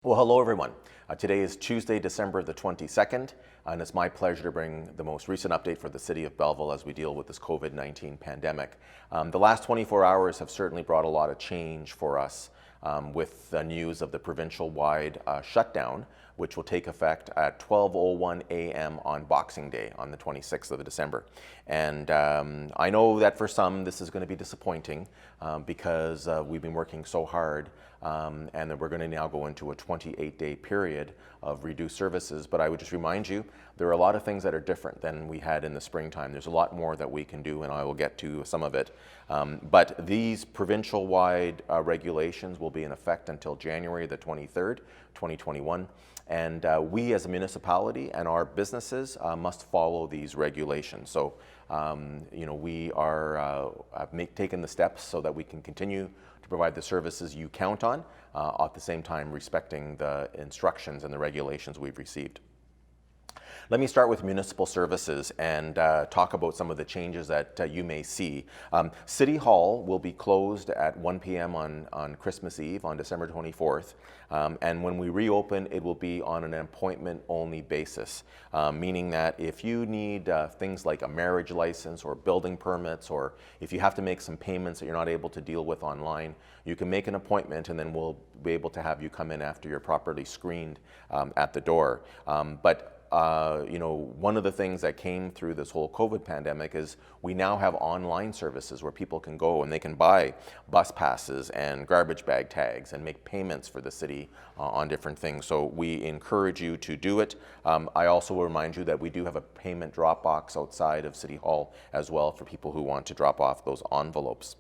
Well, hello everyone. Today is Tuesday, December the 22nd, and it's my pleasure to bring the most recent update for the City of Belleville as we deal with this COVID-19 pandemic. The last 24 hours have certainly brought a lot of change for us with the news of the provincial-wide shutdown, which will take effect at 12:01 a.m. on Boxing Day on the 26th of December. And I know that for some this is going to be disappointing because we've been working so hard and that we're going to now go into a 28-day period of reduced services. But I would just remind you, there are a lot of things that are different than we had in the springtime. There's a lot more that we can do, and I will get to some of it. But these provincial-wide regulations will be in effect until January the 23rd, 2021. And we as a municipality and our businesses must follow these regulations. So, we are taken the steps so that we can continue to provide the services you count on, at the same time respecting the instructions and the regulations we've received. Let me start with Municipal Services and talk about some of the changes that you may see. City Hall will be closed at 1 p.m. on Christmas Eve on December 24th. And when we reopen, it will be on an appointment-only basis, meaning that if you need things like a marriage license or building permits, or if you have to make some payments that you're not able to deal with online, you can make an appointment and then we'll be able to have you come in after you're properly screened at the door. One of the things that came through this whole COVID pandemic is we now have online services where people can go and they can buy bus passes and garbage bag tags and make payments for the city on different things. So we encourage you to do it. I also will remind you that we do have a payment drop box outside of City Hall as well for people who want to drop off those envelopes.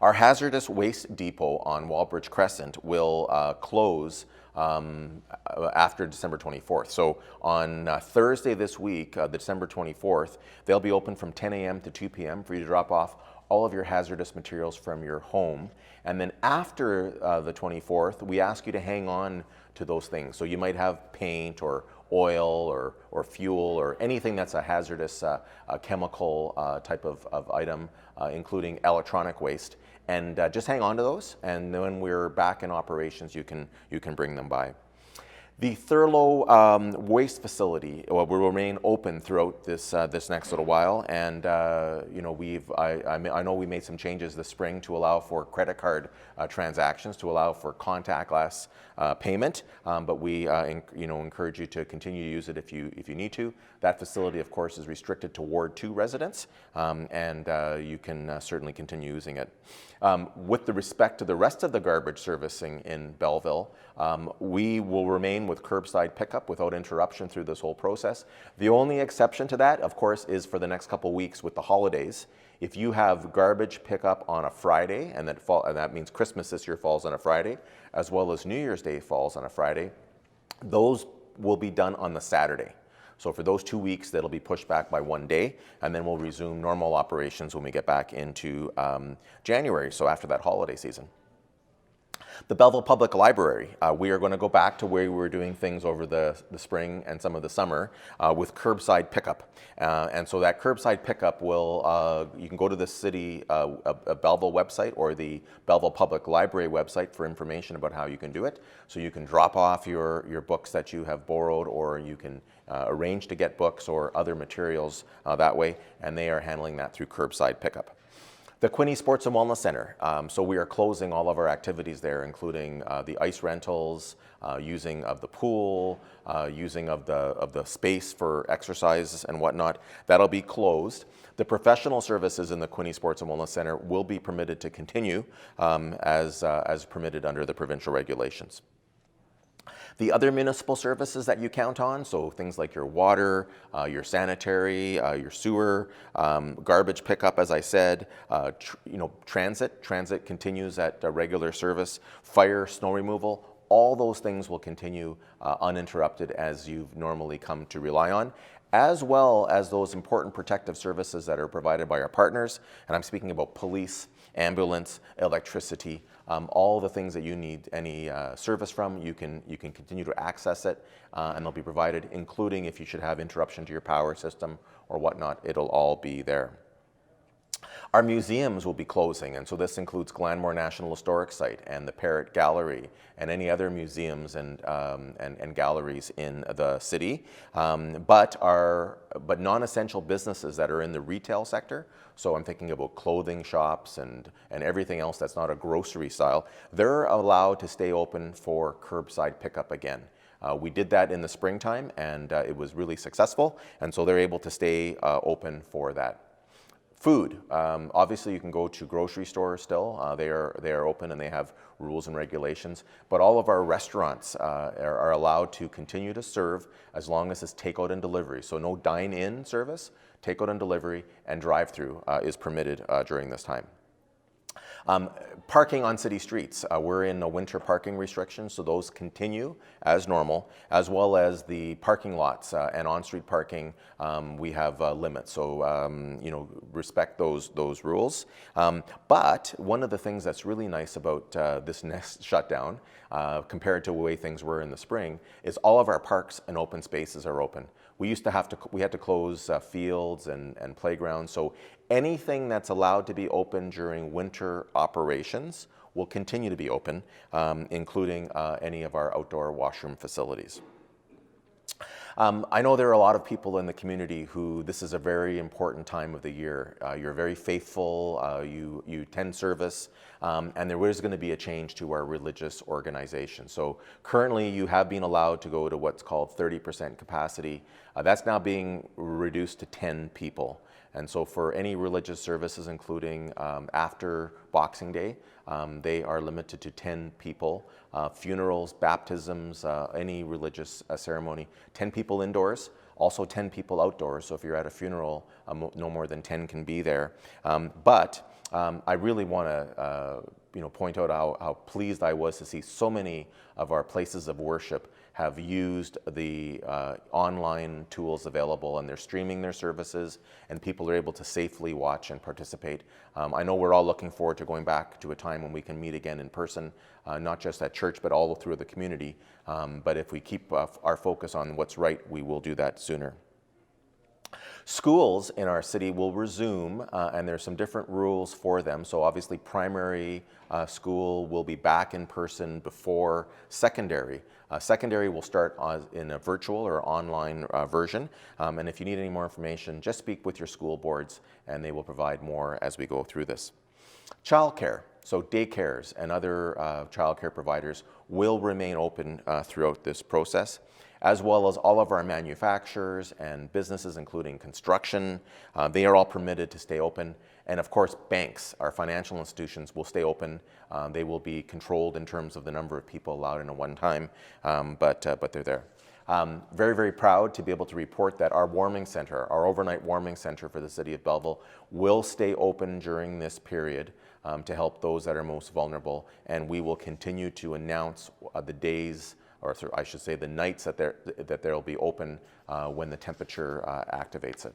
Our Hazardous Waste Depot on Walbridge Crescent will close after December 24th. So on Thursday this week, December 24th, they'll be open from 10 a.m. to 2 p.m. for you to drop off all of your hazardous materials from your home. And then after the 24th, we ask you to hang on to those things. So you might have paint or oil or fuel or anything that's a hazardous chemical type of item, including electronic waste. And just hang on to those, and when we're back in operations, you can bring them by. The Thurlow waste facility will remain open throughout this next little while, and I know we made some changes this spring to allow for credit card transactions, to allow for contactless payment, but we encourage you to continue to use it if you need to. That facility, of course, is restricted to Ward 2 residents, and you can certainly continue using it. With respect to the rest of the garbage servicing in Belleville, we will remain with curbside pickup without interruption through this whole process. The only exception to that, of course, is for the next couple weeks with the holidays. If you have garbage pickup on a Friday, and that means Christmas this year falls on a Friday, as well as New Year's Day falls on a Friday, those will be done on the Saturday. So for those 2 weeks, that'll be pushed back by 1 day, and then we'll resume normal operations when we get back into January, so after that holiday season. The Belleville Public Library, we are going to go back to where we were doing things over the spring and some of the summer with curbside pickup. And so that curbside pickup will, you can go to the City Belleville website or the Belleville Public Library website for information about how you can do it. So you can drop off your books that you have borrowed, or you can arrange to get books or other materials that way, and they are handling that through curbside pickup. The Quinte Sports and Wellness Center, so we are closing all of our activities there, including the ice rentals, using of the pool, using of the space for exercise and whatnot. That'll be closed. The professional services in the Quinte Sports and Wellness Center will be permitted to continue as permitted under the provincial regulations. The other municipal services that you count on, so things like your water, your sanitary, your sewer, garbage pickup, as I said, transit continues at regular service, fire, snow removal, all those things will continue uninterrupted as you've normally come to rely on, as well as those important protective services that are provided by our partners, and I'm speaking about police, ambulance, electricity, all the things that you need any service from, you can continue to access it, and they'll be provided, including if you should have interruption to your power system or whatnot, it'll all be there. Our museums will be closing, and so this includes Glanmore National Historic Site and the Parrott Gallery and any other museums and galleries in the city. But non-essential businesses that are in the retail sector, so I'm thinking about clothing shops and everything else that's not a grocery style, they're allowed to stay open for curbside pickup again. We did that in the springtime, and it was really successful, and so they're able to stay open for that. Food, obviously you can go to grocery stores still. They are open and they have rules and regulations, but all of our restaurants are allowed to continue to serve as long as it's takeout and delivery. So no dine-in service, takeout and delivery, and drive-through is permitted during this time. Parking on city streets, we're in a winter parking restriction, so those continue as normal, as well as the parking lots and on-street parking, we have limits, so respect those rules. But one of the things that's really nice about this next shutdown, compared to the way things were in the spring, is all of our parks and open spaces are open. We had to close fields and playgrounds, so anything that's allowed to be open during winter operations will continue to be open, including any of our outdoor washroom facilities. I know there are a lot of people in the community who this is a very important time of the year. You're very faithful, you attend service, and there is going to be a change to our religious organization. So currently you have been allowed to go to what's called 30% capacity. That's now being reduced to 10 people. And so for any religious services, including after Boxing Day, they are limited to 10 people. Funerals, baptisms, any religious ceremony, 10 people indoors, also 10 people outdoors. So if you're at a funeral, no more than 10 can be there. But I really want to point out how pleased I was to see so many of our places of worship have used the online tools available, and they're streaming their services, and people are able to safely watch and participate. I know we're all looking forward to going back to a time when we can meet again in person, not just at church, but all through the community. But if we keep our focus on what's right, we will do that sooner. Schools in our city will resume, and there's some different rules for them. So obviously primary school will be back in person before secondary. Secondary will start in a virtual or online version. And if you need any more information, just speak with your school boards and they will provide more as we go through this. Childcare, so daycares and other childcare providers will remain open throughout this process, as well as all of our manufacturers and businesses, including construction. They are all permitted to stay open. And of course, banks, our financial institutions, will stay open. They will be controlled in terms of the number of people allowed in a one time, but they're there. Very, very proud to be able to report that our warming center, our overnight warming center for the city of Belleville, will stay open during this period to help those that are most vulnerable. And we will continue to announce the days, or I should say the nights that they'll be open when the temperature activates it.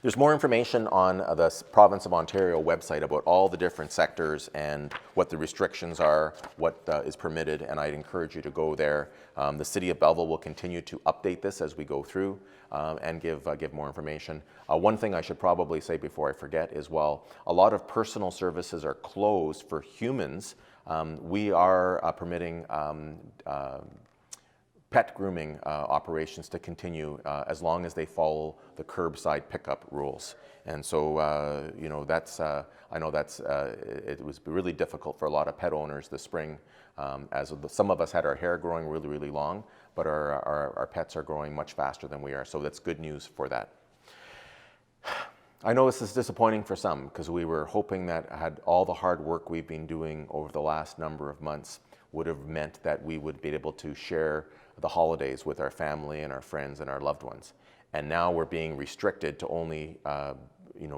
There's more information on the Province of Ontario website about all the different sectors and what the restrictions are, what is permitted, and I'd encourage you to go there. The City of Belleville will continue to update this as we go through and give more information. One thing I should probably say before I forget is, while a lot of personal services are closed for humans, we are permitting pet grooming operations to continue as long as they follow the curbside pickup rules. And so, I know it was really difficult for a lot of pet owners this spring, as some of us had our hair growing really, really long, but our pets are growing much faster than we are. So that's good news for that. I know this is disappointing for some, because we were hoping that had all the hard work we've been doing over the last number of months would have meant that we would be able to share the holidays with our family and our friends and our loved ones. And now we're being restricted to only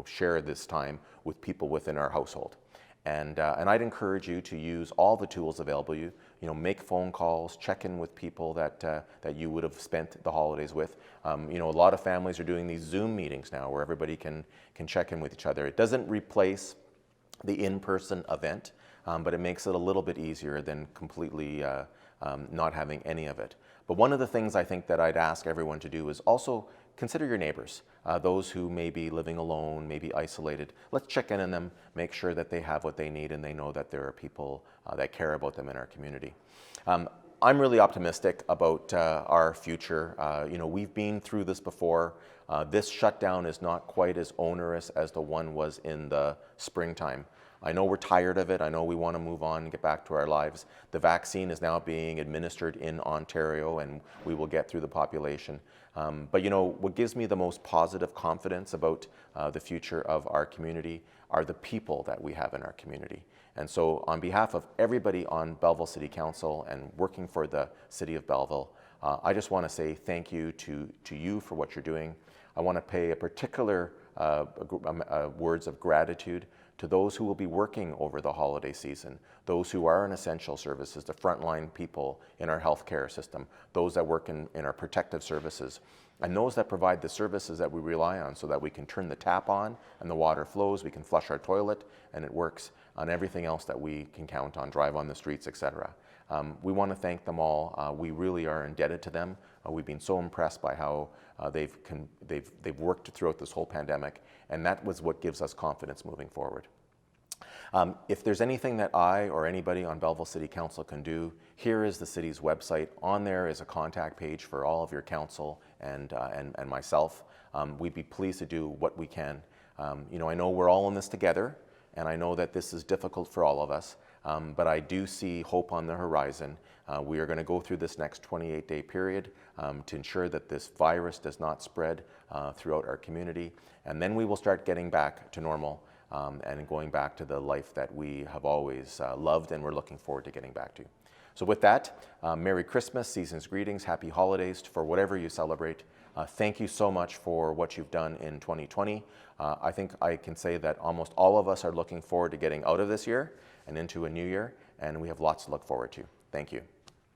share this time with people within our household. And I'd encourage you to use all the tools available. Make phone calls, check in with people that you would have spent the holidays with. A lot of families are doing these Zoom meetings now where everybody can check in with each other. It doesn't replace the in-person event, but it makes it a little bit easier than completely not having any of it. But one of the things I think that I'd ask everyone to do is also consider your neighbors, those who may be living alone, maybe isolated. Let's check in on them, make sure that they have what they need and they know that there are people that care about them in our community. I'm really optimistic about our future. We've been through this before. This shutdown is not quite as onerous as the one was in the springtime. I know we're tired of it. I know we want to move on and get back to our lives. The vaccine is now being administered in Ontario, and we will get through the population. But what gives me the most positive confidence about the future of our community are the people that we have in our community. And so on behalf of everybody on Belleville City Council and working for the City of Belleville, I just want to say thank you to you for what you're doing. I want to pay a particular words of gratitude to those who will be working over the holiday season, those who are in essential services, the frontline people in our healthcare system, those that work in our protective services, and those that provide the services that we rely on so that we can turn the tap on and the water flows, we can flush our toilet and it works, on everything else that we can count on, drive on the streets, etc. We want to thank them all. We really are indebted to them. We've been so impressed by how they've worked throughout this whole pandemic, and that was what gives us confidence moving forward. If there's anything that I or anybody on Belleville City Council can do, here is the city's website. On there is a contact page for all of your council and myself. We'd be pleased to do what we can. I know we're all in this together, and I know that this is difficult for all of us, but I do see hope on the horizon. We are going to go through this next 28-day period to ensure that this virus does not spread throughout our community, and then we will start getting back to normal and going back to the life that we have always loved and we're looking forward to getting back to. So with that, Merry Christmas, season's greetings, happy holidays for whatever you celebrate. Thank you so much for what you've done in 2020. I think I can say that almost all of us are looking forward to getting out of this year and into a new year, and we have lots to look forward to. Thank you.